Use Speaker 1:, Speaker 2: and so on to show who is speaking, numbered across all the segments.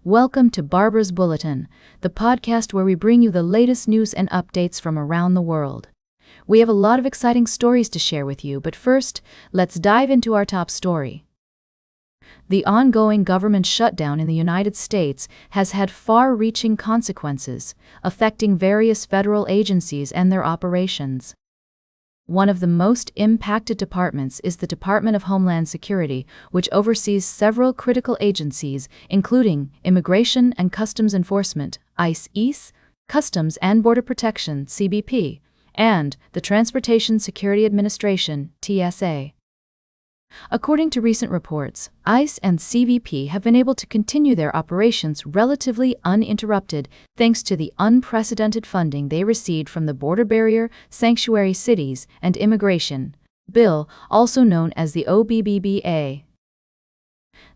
Speaker 1: Welcome to Barbara's Bulletin, the podcast where we bring you the latest news and updates from around the world. We have a lot of exciting stories to share with you, but first, let's dive into our top story. The ongoing government shutdown in the United States has had far-reaching consequences, affecting various federal agencies and their operations. One of the most impacted departments is the Department of Homeland Security, which oversees several critical agencies, including Immigration and Customs Enforcement, ICE, Customs and Border Protection, CBP, and the Transportation Security Administration, TSA. According to recent reports, ICE and CBP have been able to continue their operations relatively uninterrupted thanks to the unprecedented funding they received from the Border Barrier, Sanctuary Cities, and Immigration Bill, also known as the OBBBA.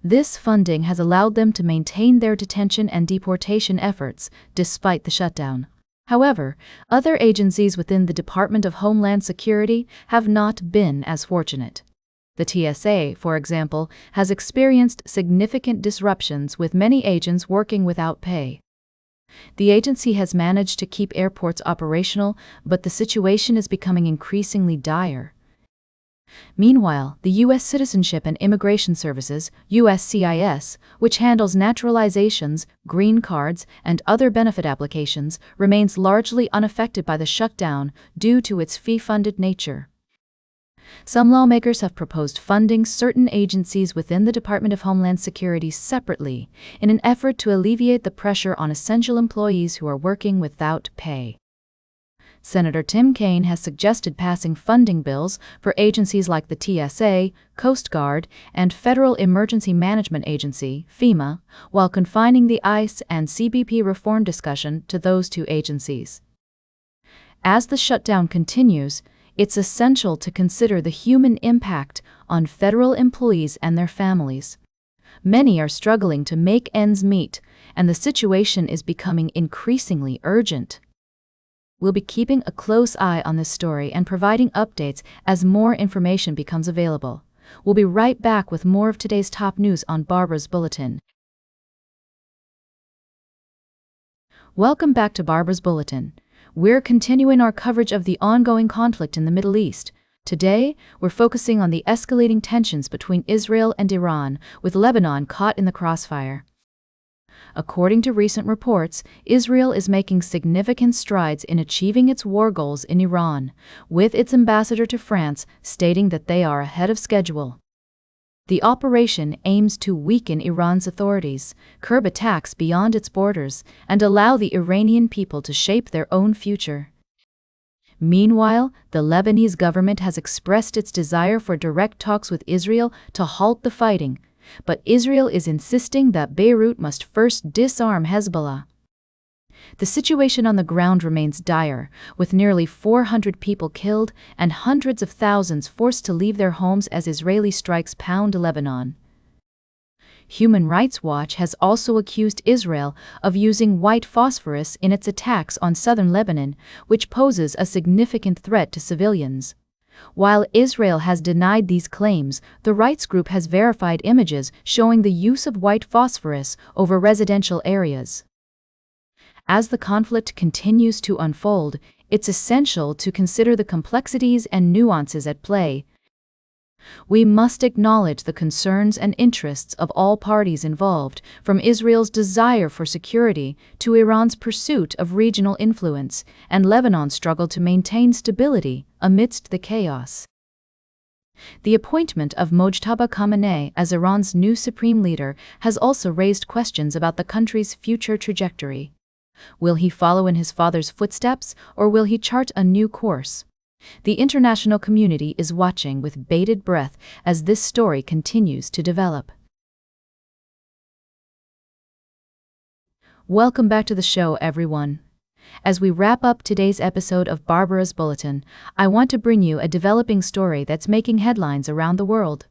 Speaker 1: This funding has allowed them to maintain their detention and deportation efforts despite the shutdown. However, other agencies within the Department of Homeland Security have not been as fortunate. The TSA, for example, has experienced significant disruptions with many agents working without pay. The agency has managed to keep airports operational, but the situation is becoming increasingly dire. Meanwhile, the U.S. Citizenship and Immigration Services, USCIS, which handles naturalizations, green cards, and other benefit applications, remains largely unaffected by the shutdown due to its fee-funded nature. Some lawmakers have proposed funding certain agencies within the Department of Homeland Security separately in an effort to alleviate the pressure on essential employees who are working without pay. Senator Tim Kaine has suggested passing funding bills for agencies like the TSA, Coast Guard, and Federal Emergency Management Agency, FEMA, while confining the ICE and CBP reform discussion to those two agencies. As the shutdown continues, it's essential to consider the human impact on federal employees and their families. Many are struggling to make ends meet, and the situation is becoming increasingly urgent. We'll be keeping a close eye on this story and providing updates as more information becomes available. We'll be right back with more of today's top news on Barbara's Bulletin. Welcome back to Barbara's Bulletin. We're continuing our coverage of the ongoing conflict in the Middle East. Today, we're focusing on the escalating tensions between Israel and Iran, with Lebanon caught in the crossfire. According to recent reports, Israel is making significant strides in achieving its war goals in Iran, with its ambassador to France stating that they are ahead of schedule. The operation aims to weaken Iran's authorities, curb attacks beyond its borders, and allow the Iranian people to shape their own future. Meanwhile, the Lebanese government has expressed its desire for direct talks with Israel to halt the fighting, but Israel is insisting that Beirut must first disarm Hezbollah. The situation on the ground remains dire, with nearly 400 people killed and hundreds of thousands forced to leave their homes as Israeli strikes pound Lebanon. Human Rights Watch has also accused Israel of using white phosphorus in its attacks on southern Lebanon, which poses a significant threat to civilians. While Israel has denied these claims, the rights group has verified images showing the use of white phosphorus over residential areas. As the conflict continues to unfold, it's essential to consider the complexities and nuances at play. We must acknowledge the concerns and interests of all parties involved, from Israel's desire for security to Iran's pursuit of regional influence and Lebanon's struggle to maintain stability amidst the chaos. The appointment of Mojtaba Khamenei as Iran's new supreme leader has also raised questions about the country's future trajectory. Will he follow in his father's footsteps, or will he chart a new course? The international community is watching with bated breath as this story continues to develop. Welcome back to the show, everyone. As we wrap up today's episode of Barbara's Bulletin, I want to bring you a developing story that's making headlines around the world.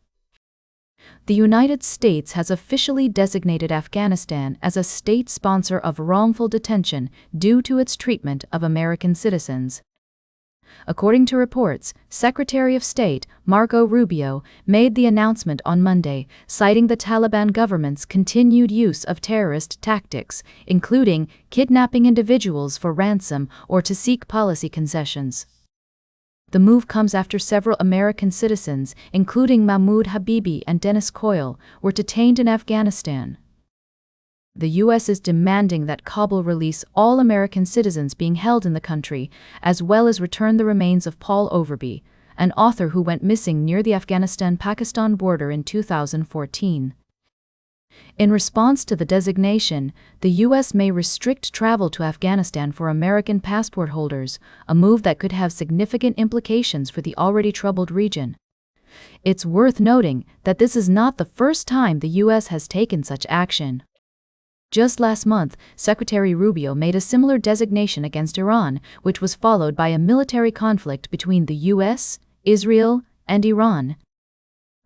Speaker 1: The United States has officially designated Afghanistan as a state sponsor of wrongful detention due to its treatment of American citizens. According to reports, Secretary of State Marco Rubio made the announcement on Monday, citing the Taliban government's continued use of terrorist tactics, including kidnapping individuals for ransom or to seek policy concessions. The move comes after several American citizens, including Mahmoud Habibi and Dennis Coyle, were detained in Afghanistan. The U.S. is demanding that Kabul release all American citizens being held in the country, as well as return the remains of Paul Overby, an author who went missing near the Afghanistan-Pakistan border in 2014. In response to the designation, the U.S. may restrict travel to Afghanistan for American passport holders, a move that could have significant implications for the already troubled region. It's worth noting that this is not the first time the U.S. has taken such action. Just last month, Secretary Rubio made a similar designation against Iran, which was followed by a military conflict between the U.S., Israel, and Iran.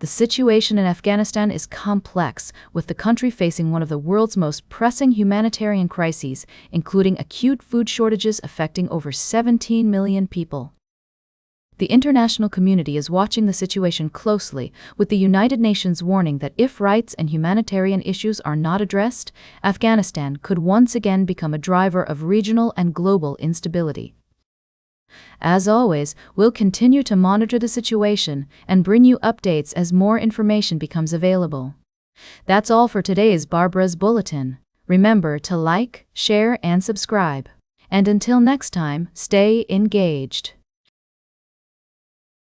Speaker 1: The situation in Afghanistan is complex, with the country facing one of the world's most pressing humanitarian crises, including acute food shortages affecting over 17 million people. The international community is watching the situation closely, with the United Nations warning that if rights and humanitarian issues are not addressed, Afghanistan could once again become a driver of regional and global instability. As always, we'll continue to monitor the situation and bring you updates as more information becomes available. That's all for today's Barbara's Bulletin. Remember to like, share, and subscribe. And until next time, stay engaged.